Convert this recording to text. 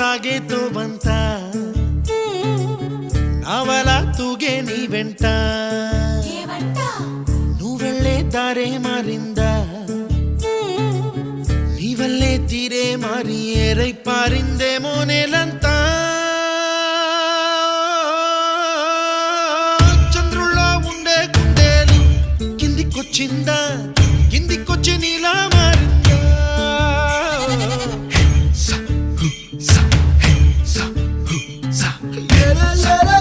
సాగేతో బంత నావలా తూగే నీ వెంట నువ్వెళ్ళే దారే మారిందా నీ వల్లే తీరే మారి ఏరై పారిందేమో నేలంతా చంద్రుల్లో ఉండే గుండెలు కిందికొచ్చిందా